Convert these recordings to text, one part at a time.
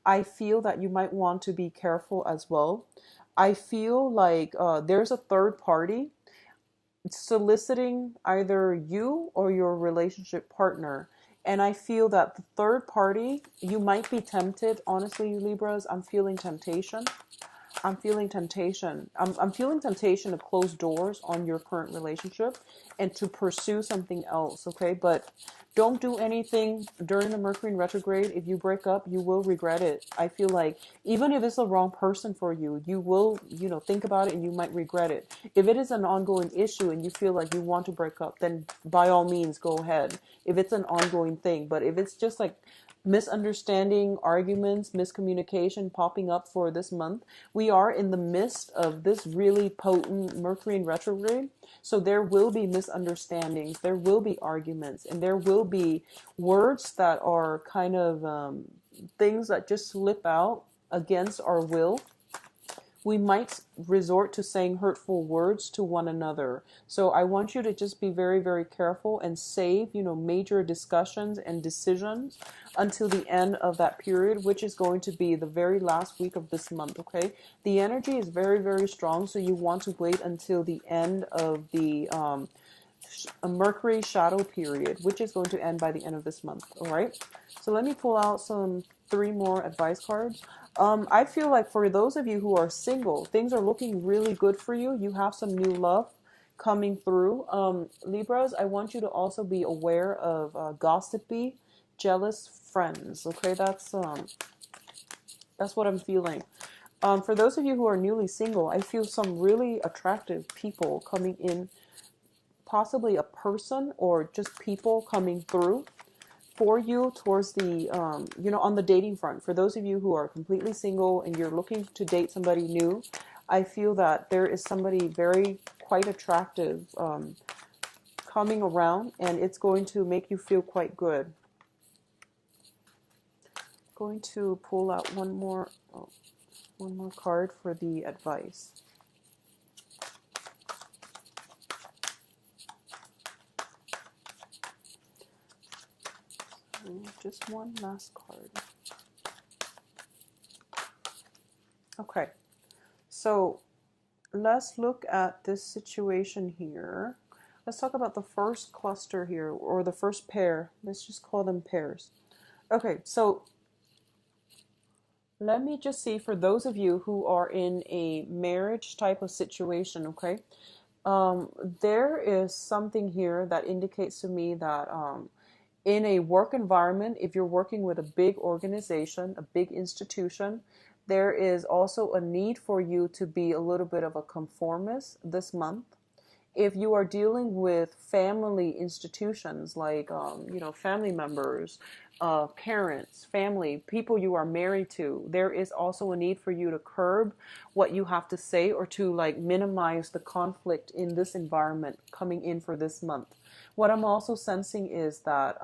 I feel that you might want to be careful as well. I feel like there's a third party soliciting either you or your relationship partner. And I feel that the third party, you might be tempted. Honestly, Libras, I'm feeling temptation. I'm feeling temptation. I'm feeling temptation to close doors on your current relationship and to pursue something else, okay? But don't do anything during the Mercury in retrograde. If you break up, you will regret it. I feel like even if it's the wrong person for you, you will, think about it and you might regret it. If it is an ongoing issue and you feel like you want to break up, then by all means go ahead. If it's an ongoing thing, but if it's just like misunderstanding, arguments, miscommunication popping up for this month. We are in the midst of this really potent Mercury in retrograde. So there will be misunderstandings, there will be arguments, and there will be words that are kind of things that just slip out against our will. We might resort to saying hurtful words to one another. So I want you to just be very, very careful and save, major discussions and decisions until the end of that period, which is going to be the very last week of this month, okay? The energy is very, very strong, so you want to wait until the end of the a Mercury shadow period, which is going to end by the end of this month, all right? So let me pull out some 3 more advice cards. I feel like for those of you who are single, things are looking really good for you. You have some new love coming through. Libras, I want you to also be aware of gossipy, jealous friends. Okay, that's what I'm feeling. For those of you who are newly single, I feel some really attractive people coming in, possibly a person or just people coming through for you towards the, on the dating front. For those of you who are completely single and you're looking to date somebody new, I feel that there is somebody very quite attractive coming around, and it's going to make you feel quite good. Going to pull out one more card for the advice. Just one last card. Okay, so let's look at this situation here. Let's talk about the first cluster here, or the first pair. Let's just call them pairs. Okay, so let me just see for those of you who are in a marriage type of situation, okay? There is something here that indicates to me that in a work environment, if you're working with a big organization, a big institution, there is also a need for you to be a little bit of a conformist this month. If you are dealing with family institutions like, family members, parents, family, people you are married to, there is also a need for you to curb what you have to say or to minimize the conflict in this environment coming in for this month. What I'm also sensing is that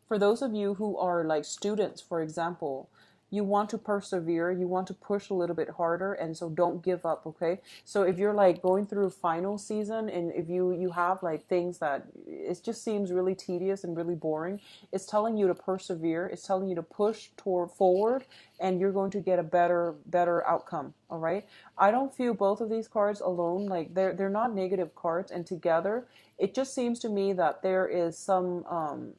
for those of you who are like students, for example, you want to persevere, you want to push a little bit harder, and so don't give up, okay? So if you're going through final season and if you have things that it just seems really tedious and really boring, it's telling you to persevere, it's telling you to push forward, and you're going to get a better outcome, all right? I don't feel both of these cards alone, they're not negative cards, and together it just seems to me that there is some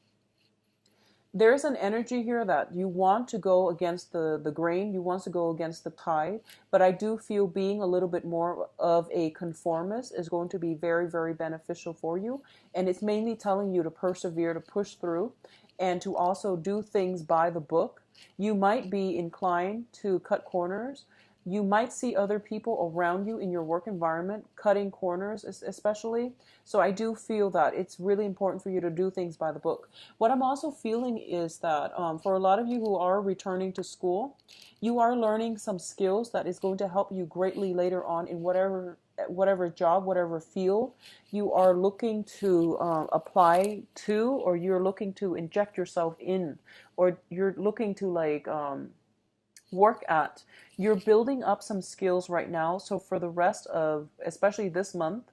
there's an energy here that you want to go against the grain, you want to go against the tide, but I do feel being a little bit more of a conformist is going to be very, very beneficial for you. And it's mainly telling you to persevere, to push through, and to also do things by the book. You might be inclined to cut corners. You might see other people around you in your work environment cutting corners, especially. So I do feel that it's really important for you to do things by the book. What I'm also feeling is that for a lot of you who are returning to school, you are learning some skills that is going to help you greatly later on in whatever job, whatever field you are looking to apply to, or you're looking to inject yourself in, or you're looking to work at. You're building up some skills right now. So for the rest of, especially this month,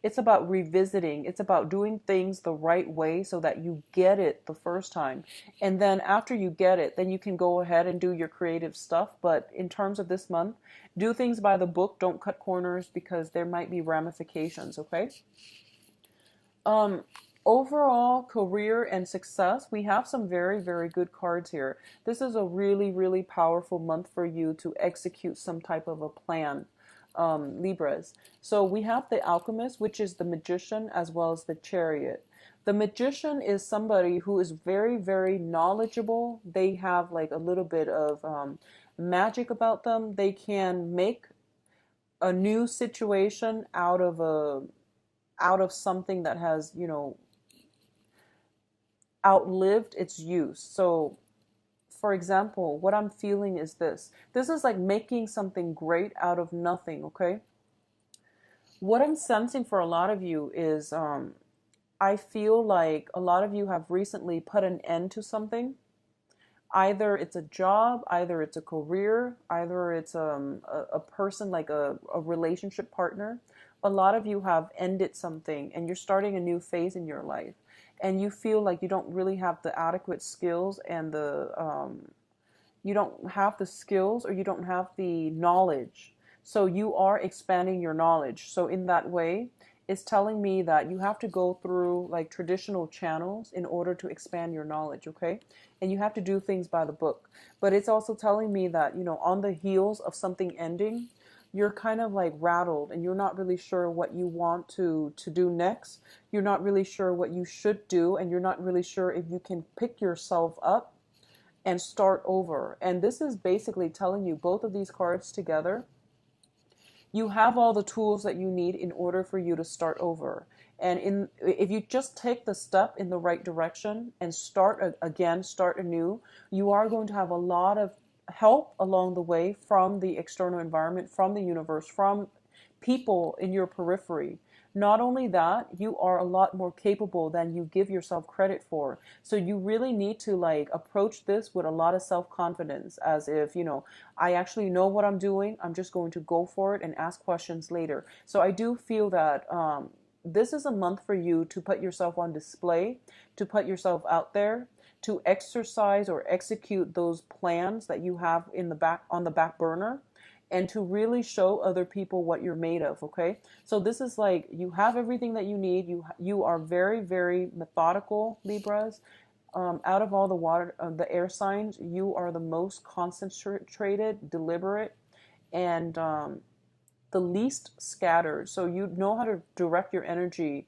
It's about revisiting. It's about doing things the right way so that you get it the first time. And then after you get it, then you can go ahead and do your creative stuff. But in terms of this month, do things by the book. Don't cut corners because there might be ramifications, okay? Um, Overall career and success, we have some very, very good cards here. This is a really, really powerful month for you to execute some type of a plan, Libras. So we have the Alchemist, which is the Magician, as well as the Chariot. The Magician is somebody who is very, very knowledgeable. They have like a little bit of magic about them. They can make a new situation out of something that has, outlived its use. So, for example, what I'm feeling is this. This is like making something great out of nothing, okay? What I'm sensing for a lot of you is I feel like a lot of you have recently put an end to something. Either it's a job, either it's a career, either it's a person like a relationship partner. A lot of you have ended something and you're starting a new phase in your life. And you feel like you don't really have the adequate skills and you don't have the skills or you don't have the knowledge. So you are expanding your knowledge. So in that way, it's telling me that you have to go through like traditional channels in order to expand your knowledge, okay? And you have to do things by the book. But it's also telling me that, on the heels of something ending, you're kind of like rattled and you're not really sure what you want to do next. You're not really sure what you should do, and you're not really sure if you can pick yourself up and start over. And this is basically telling you, both of these cards together, you have all the tools that you need in order for you to start over. And if you just take the step in the right direction and start again, start anew, you are going to have a lot of help along the way from the external environment, from the universe, from people in your periphery. Not only that, you are a lot more capable than you give yourself credit for. So you really need to like approach this with a lot of self-confidence, as if, I actually know what I'm doing. I'm just going to go for it and ask questions later. So I do feel that this is a month for you to put yourself on display, to put yourself out there, to exercise or execute those plans that you have in the back on the back burner, and to really show other people what you're made of, okay? So this is like you have everything that you need. You are very, very methodical, Libras. Out of all the air signs, you are the most concentrated, deliberate, and the least scattered. So you know how to direct your energy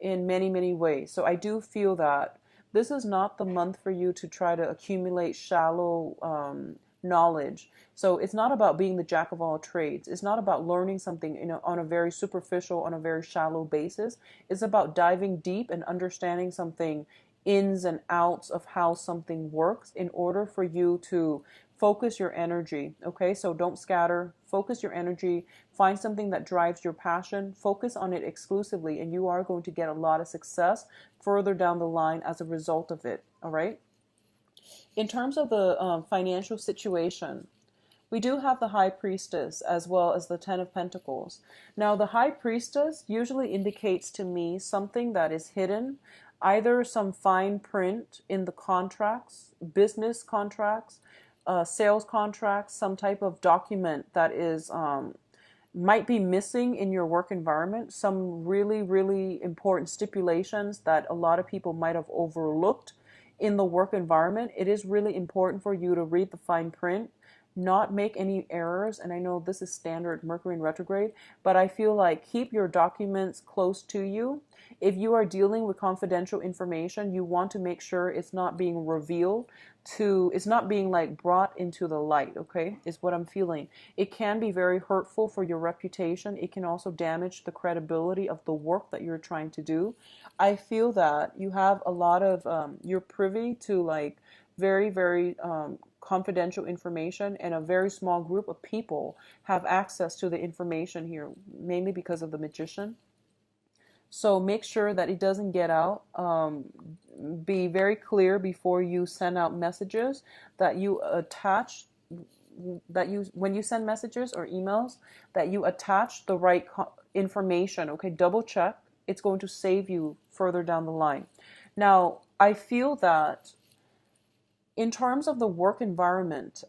in many, many ways. So I do feel that this is not the month for you to try to accumulate shallow knowledge. So it's not about being the jack of all trades. It's not about learning something on a very superficial, on a very shallow basis. It's about diving deep and understanding something ins and outs of how something works in order for you to focus your energy. Okay, so don't scatter. Focus your energy. Find something that drives your passion. Focus on it exclusively, and you are going to get a lot of success further down the line as a result of it. All right. In terms of the financial situation, we do have the High Priestess as well as the Ten of Pentacles. Now, the High Priestess usually indicates to me something that is hidden, either some fine print in the contracts, business contracts, sales contracts, some type of document that is might be missing in your work environment, some really, really important stipulations that a lot of people might have overlooked in the work environment. It is really important for you to read the fine print, not make any errors. And I know this is standard Mercury in retrograde, but I feel like keep your documents close to you. If you are dealing with confidential information, you want to make sure it's not being revealed it's not being like brought into the light, okay, is what I'm feeling. It can be very hurtful for your reputation. It can also damage the credibility of the work that you're trying to do. I feel that you have a lot of, you're privy to like very, very confidential information, and a very small group of people have access to the information here, mainly because of the Magician. So make sure that it doesn't get out. Be very clear before you send out messages that you attach that you, when you send messages or emails, that you attach the right information. Okay, double check. It's going to save you further down the line. Now, I feel that in terms of the work environment,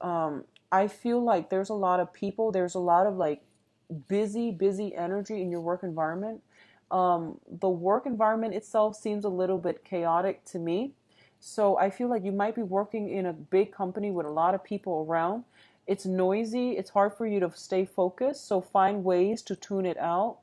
I feel like there's a lot of people, there's a lot of like busy energy in your work environment. The work environment itself seems a little bit chaotic to me. So I feel like you might be working in a big company with a lot of people around. It's noisy, it's hard for you to stay focused. So find ways to tune it out,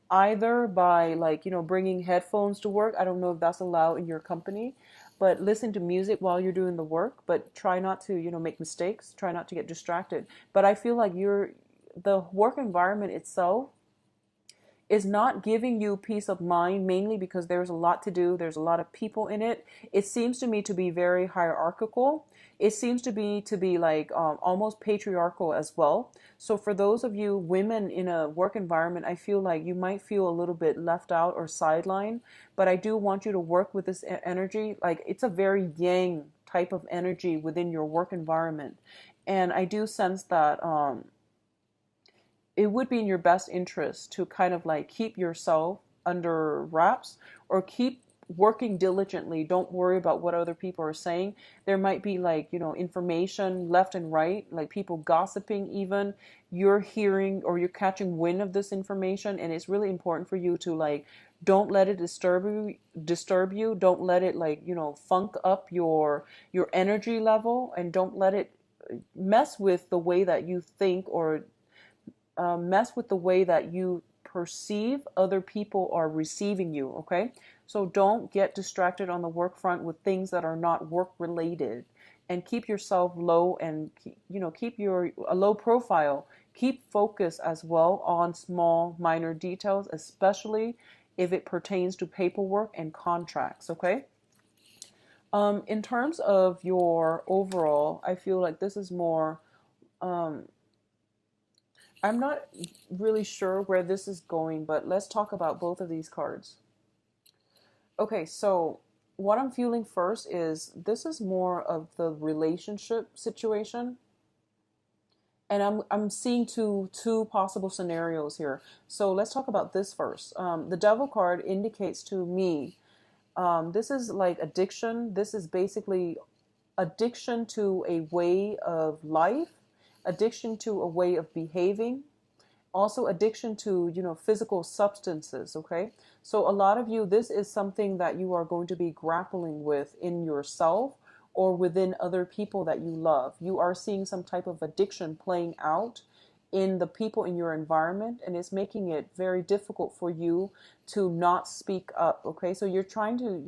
either by like, bringing headphones to work. I don't know if that's allowed in your company, but listen to music while you're doing the work, but try not to, make mistakes, try not to get distracted. But I feel like the work environment itself is not giving you peace of mind, mainly because there's a lot to do. There's a lot of people in it. It seems to me to be very hierarchical. It seems to be like almost patriarchal as well. So for those of you women in a work environment, I feel like you might feel a little bit left out or sidelined. But I do want you to work with this energy. Like, it's a very yang type of energy within your work environment. And I do sense that it would be in your best interest to kind of like keep yourself under wraps, or keep working diligently. Don't worry about what other people are saying. There might be like, information left and right, like people gossiping even. You're hearing or you're catching wind of this information, and it's really important for you to like, don't let it disturb you. Don't let it like, funk up your energy level, and don't let it mess with the way that you think, or mess with the way that you perceive other people are receiving you. Okay, so don't get distracted on the work front with things that are not work related, and keep yourself low, and keep a low profile. Keep focus as well on small minor details, especially if it pertains to paperwork and contracts. Okay, in terms of your overall, I feel like this is more, I'm not really sure where this is going, but let's talk about both of these cards. Okay, so what I'm feeling first is this is more of the relationship situation. And I'm seeing two possible scenarios here. So let's talk about this first. The Devil card indicates to me, this is like addiction. This is basically addiction to a way of life, addiction to a way of behaving, also addiction to physical substances. Okay, so a lot of you, this is something that you are going to be grappling with in yourself, or within other people that you love. You are seeing some type of addiction playing out in the people in your environment, and it's making it very difficult for you to not speak up. Okay, so you're trying to,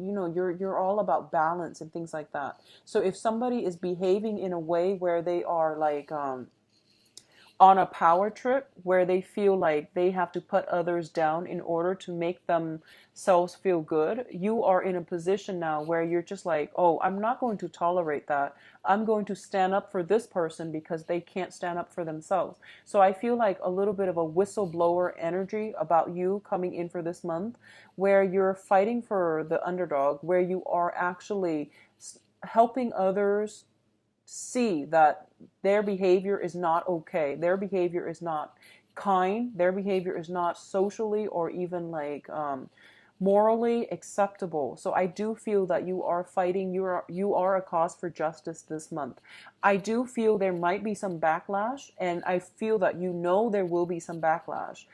you're all about balance and things like that. So if somebody is behaving in a way where they are like on a power trip, where they feel like they have to put others down in order to make themselves feel good, you are in a position now where you're just like, oh, I'm not going to tolerate that. I'm going to stand up for this person because they can't stand up for themselves. So I feel like a little bit of a whistleblower energy about you coming in for this month, where you're fighting for the underdog, where you are actually helping others see that their behavior is not okay. Their behavior is not kind. Their behavior is not socially or even like morally acceptable. So I do feel that you are fighting. You are a cause for justice this month. I do feel there might be some backlash, and I feel that there will be some backlash.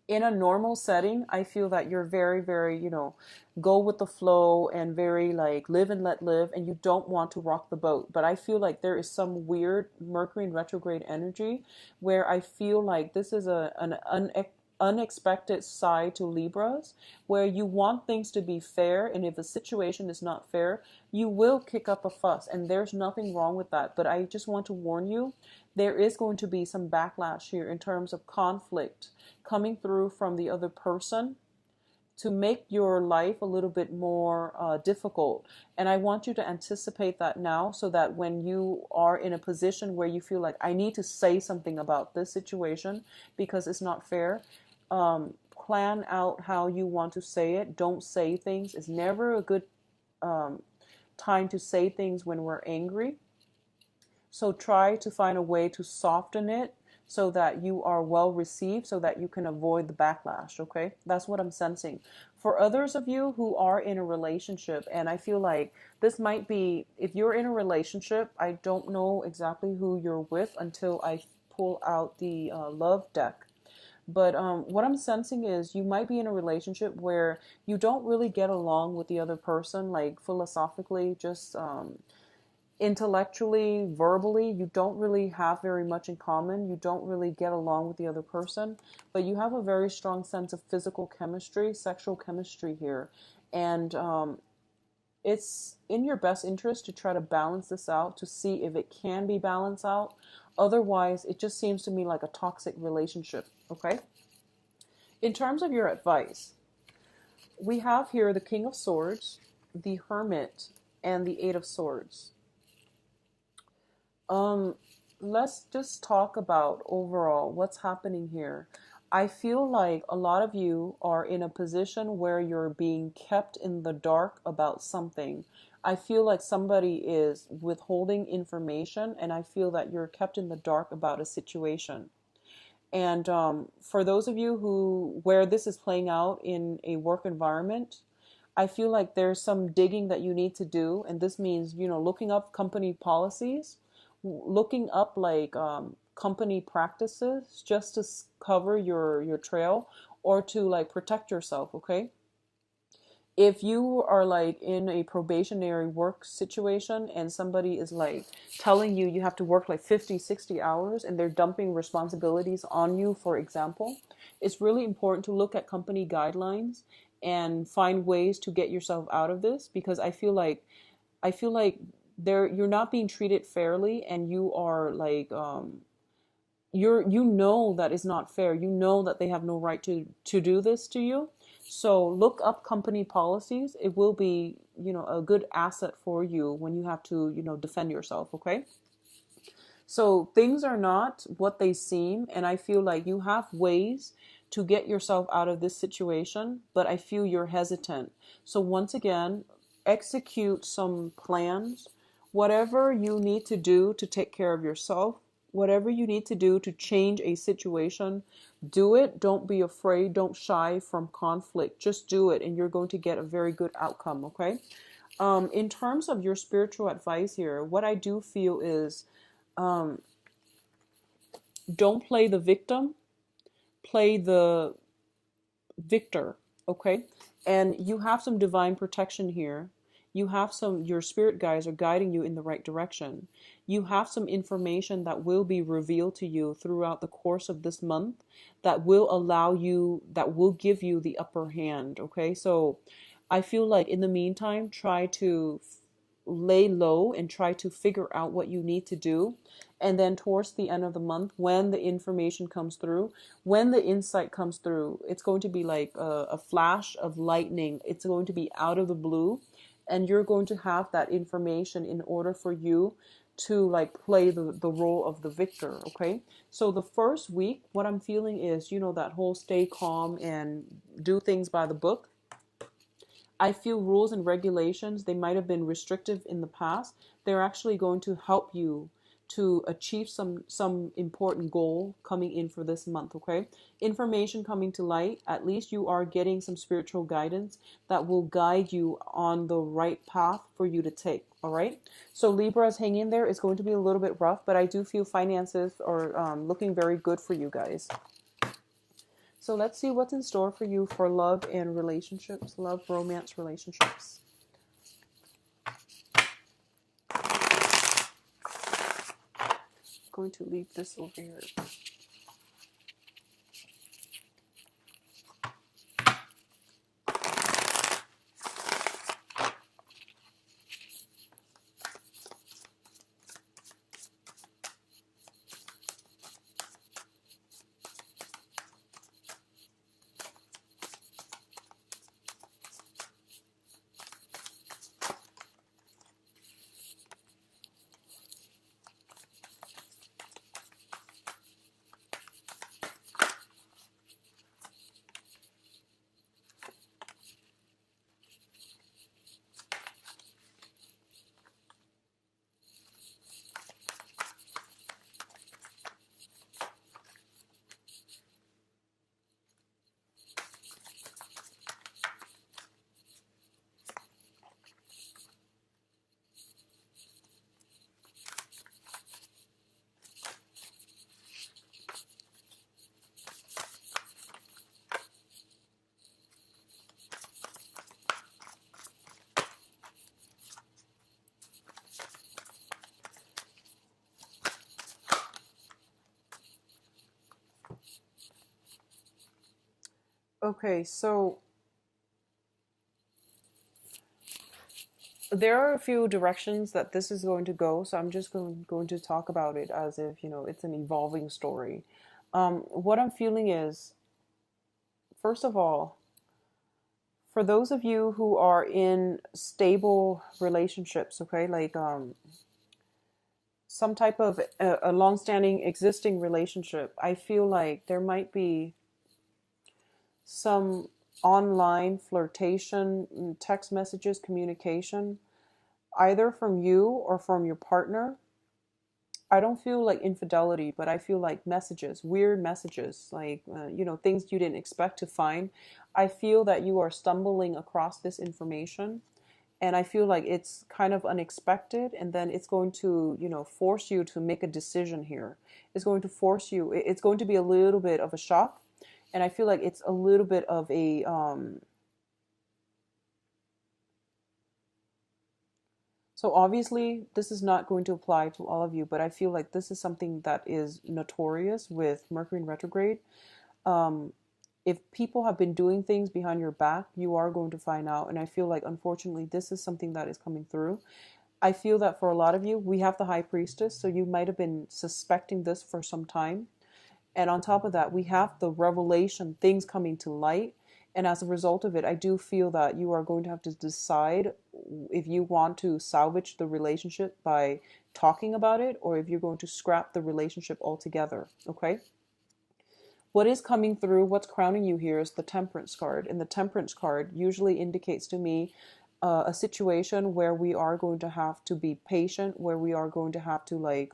In a normal setting, I feel that you're very, very, go with the flow, and very like live and let live, and you don't want to rock the boat. But I feel like there is some weird Mercury in retrograde energy, where I feel like this is an unexpected side to Libras, where you want things to be fair, and if a situation is not fair, you will kick up a fuss, and there's nothing wrong with that. But I just want to warn you, there is going to be some backlash here in terms of conflict coming through from the other person to make your life a little bit more difficult. And I want you to anticipate that now, so that when you are in a position where you feel like, I need to say something about this situation because it's not fair, plan out how you want to say it. Don't say things. It's never a good time to say things when we're angry. So try to find a way to soften it so that you are well received, so that you can avoid the backlash, okay? That's what I'm sensing. For others of you who are in a relationship, and I feel like this might be, if you're in a relationship, I don't know exactly who you're with until I pull out the love deck. But what I'm sensing is you might be in a relationship where you don't really get along with the other person, like philosophically, just intellectually, verbally, you don't really have very much in common. You don't really get along with the other person, but you have a very strong sense of physical chemistry, sexual chemistry here. And it's in your best interest to try to balance this out to see if it can be balanced out. Otherwise, it just seems to me like a toxic relationship, okay? In terms of your advice, we have here the King of Swords, the Hermit, and the Eight of Swords. Um, let's just talk about overall what's happening here. I feel like a lot of you are in a position where you're being kept in the dark about something. I feel like somebody is withholding information, and I feel that you're kept in the dark about a situation. And for those of you who where this is playing out in a work environment, I feel like there's some digging that you need to do, and this means, you know, looking up company policies, looking up like company practices just to cover your trail or to like protect yourself, okay? If you are like in a probationary work situation and somebody is like telling you you have to work like 50, 60 hours and they're dumping responsibilities on you, for example, it's really important to look at company guidelines and find ways to get yourself out of this, because I feel like you're not being treated fairly, and you are like you know that is not fair. You know that they have no right to do this to you. So look up company policies. It will be, you know, a good asset for you when you have to, you know, defend yourself, okay? So things are not what they seem, and I feel like you have ways to get yourself out of this situation, but I feel you're hesitant. So once again, execute some plans, whatever you need to do to take care of yourself, whatever you need to do to change a situation, do it. Don't be afraid. Don't shy from conflict. Just do it, and you're going to get a very good outcome, okay? In terms of your spiritual advice here, what I do feel is don't play the victim, play the victor, okay? And you have some divine protection here. You have your spirit guides are guiding you in the right direction. You have some information that will be revealed to you throughout the course of this month that will give you the upper hand, okay? So I feel like in the meantime, try to lay low and try to figure out what you need to do. And then towards the end of the month, when the information comes through, when the insight comes through, it's going to be like a flash of lightning. It's going to be out of the blue, and you're going to have that information in order for you to like play the role of the victor, okay? So the first week, what I'm feeling is, you know, that whole stay calm and do things by the book. I feel rules and regulations, they might have been restrictive in the past. They're actually going to help you to achieve some important goal coming in for this month, okay? Information coming to light, at least you are getting some spiritual guidance that will guide you on the right path for you to take, all right? So Libras, hang in there. It's going to be a little bit rough, but I do feel finances are looking very good for you guys. So let's see what's in store for you for love and relationships, love, romance, relationships. I'm going to leave this over here. Okay, so there are a few directions that this is going to go, so I'm just going to talk about it as if, it's an evolving story. What I'm feeling is, first of all, for those of you who are in stable relationships, okay, like some type of a long-standing existing relationship, I feel like there might be some online flirtation, text messages, communication, either from you or from your partner. I don't feel like infidelity, but I feel like messages, weird messages, like, things you didn't expect to find. I feel that you are stumbling across this information, and I feel like it's kind of unexpected, and then it's going to, force you to make a decision here. It's going to force you, it's going to be a little bit of a shock, and I feel like it's a little bit of a, so obviously, this is not going to apply to all of you, but I feel like this is something that is notorious with Mercury in retrograde. Um, if people have been doing things behind your back, you are going to find out. And I feel like, unfortunately, this is something that is coming through. I feel that for a lot of you, we have the High Priestess, so you might have been suspecting this for some time. And on top of that, we have the revelation, things coming to light. And as a result of it, I do feel that you are going to have to decide if you want to salvage the relationship by talking about it, or if you're going to scrap the relationship altogether. Okay? What is coming through, what's crowning you here is the Temperance card. And the Temperance card usually indicates to me a situation where we are going to have to be patient, where we are going to have to, like,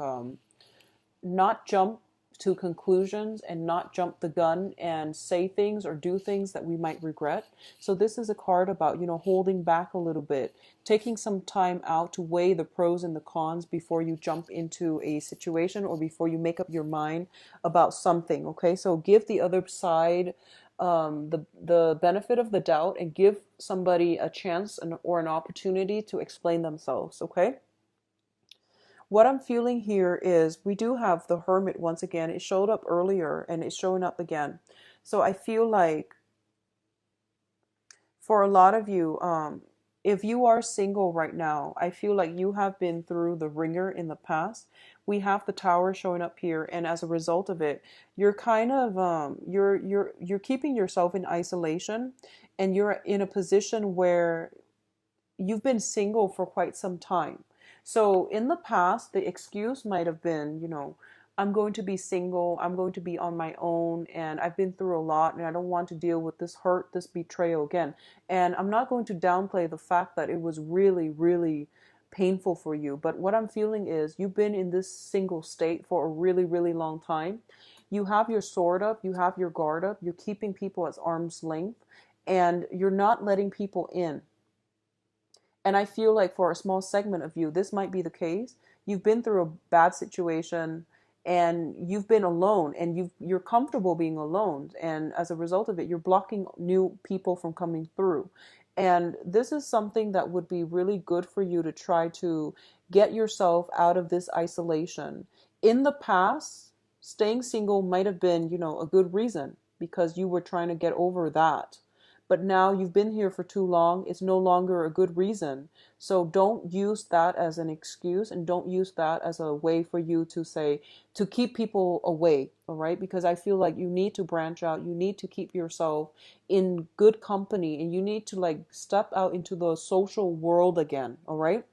not jump to conclusions and not jump the gun and say things or do things that we might regret. So this is a card about, holding back a little bit, taking some time out to weigh the pros and the cons before you jump into a situation or before you make up your mind about something. Okay, so give the other side the benefit of the doubt and give somebody a chance or an opportunity to explain themselves. Okay. What I'm feeling here is we do have the Hermit once again. It showed up earlier and it's showing up again. So I feel like for a lot of you, if you are single right now, I feel like you have been through the ringer in the past. We have the Tower showing up here, and as a result of it, you're kind of you're keeping yourself in isolation, and you're in a position where you've been single for quite some time. So in the past, the excuse might have been, I'm going to be single, I'm going to be on my own, and I've been through a lot, and I don't want to deal with this hurt, this betrayal again. And I'm not going to downplay the fact that it was really, really painful for you. But what I'm feeling is you've been in this single state for a really, really long time. You have your sword up, you have your guard up, you're keeping people at arm's length, and you're not letting people in. And I feel like for a small segment of you, this might be the case. You've been through a bad situation and you've been alone, and you're comfortable being alone. And as a result of it, you're blocking new people from coming through. And this is something that would be really good for you to try to get yourself out of this isolation. In the past, staying single might have been, a good reason because you were trying to get over that. But now you've been here for too long. It's no longer a good reason. So don't use that as an excuse, and don't use that as a way for you to say, to keep people away. All right. Because I feel like you need to branch out. You need to keep yourself in good company, and you need to, like, step out into the social world again. All right.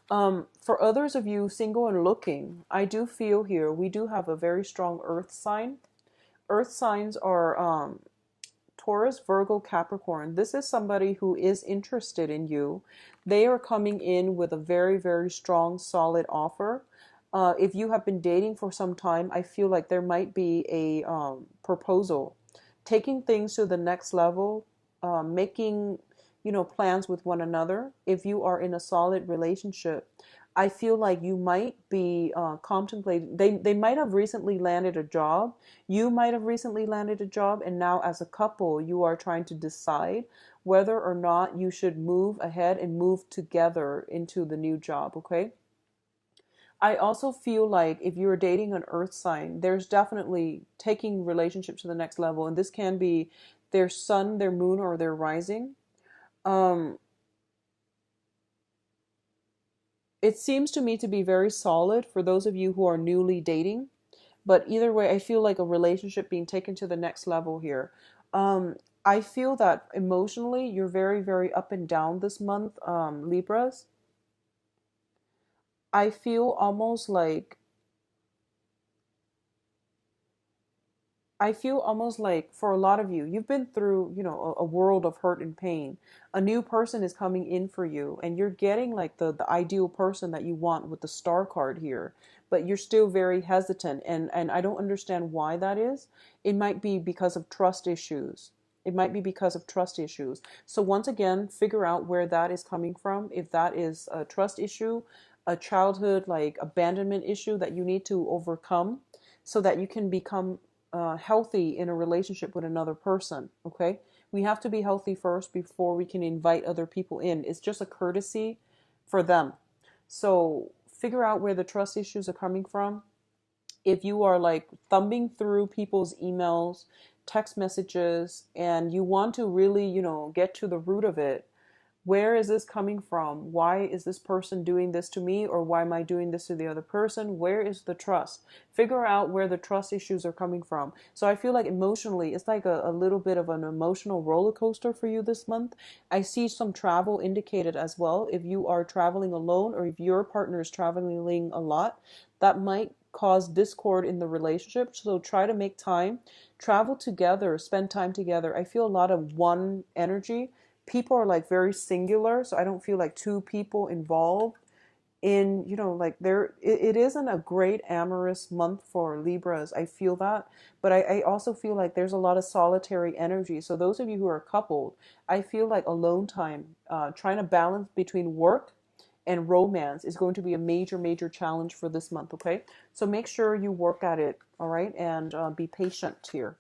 For others of you single and looking, I do feel here we do have a very strong earth sign. Earth signs are Taurus, Virgo, Capricorn. This is somebody who is interested in you. They are coming in with a very, very strong, solid offer. If you have been dating for some time, I feel like there might be a proposal. Taking things to the next level, making, plans with one another. If you are in a solid relationship, I feel like you might be contemplating, they might have recently landed a job. You might have recently landed a job, and now as a couple, you are trying to decide whether or not you should move ahead and move together into the new job, okay? I also feel like if you're dating an earth sign, there's definitely taking relationships to the next level. And this can be their sun, their moon, or their rising. Um, it seems to me to be very solid for those of you who are newly dating. But either way, I feel like a relationship being taken to the next level here. Um, I feel that emotionally, you're very, very up and down this month, Libras. I feel almost like I feel almost like for a lot of you, you've been through, a world of hurt and pain. A new person is coming in for you, and you're getting like the ideal person that you want with the star card here. But you're still very hesitant, and I don't understand why that is. It might be because of trust issues. It might be because of trust issues. So once again, figure out where that is coming from. If that is a trust issue, a childhood like abandonment issue that you need to overcome so that you can become healthy in a relationship with another person. Okay, we have to be healthy first before we can invite other people in. It's just a courtesy for them. So figure out where the trust issues are coming from. If you are like thumbing through people's emails, text messages, and you want to really, get to the root of it, where is this coming from? Why is this person doing this to me, or why am I doing this to the other person? Where is the trust? Figure out where the trust issues are coming from. So I feel like emotionally, it's like a little bit of an emotional roller coaster for you this month. I see some travel indicated as well. If you are traveling alone, or if your partner is traveling a lot, that might cause discord in the relationship. So try to make time, travel together, spend time together. I feel a lot of one energy. People are like very singular, so I don't feel like two people involved in, like it isn't a great amorous month for Libras. I feel that, but I also feel like there's a lot of solitary energy. So those of you who are coupled, I feel like alone time, trying to balance between work and romance is going to be a major, major challenge for this month. Okay, so make sure you work at it. All right, and be patient here.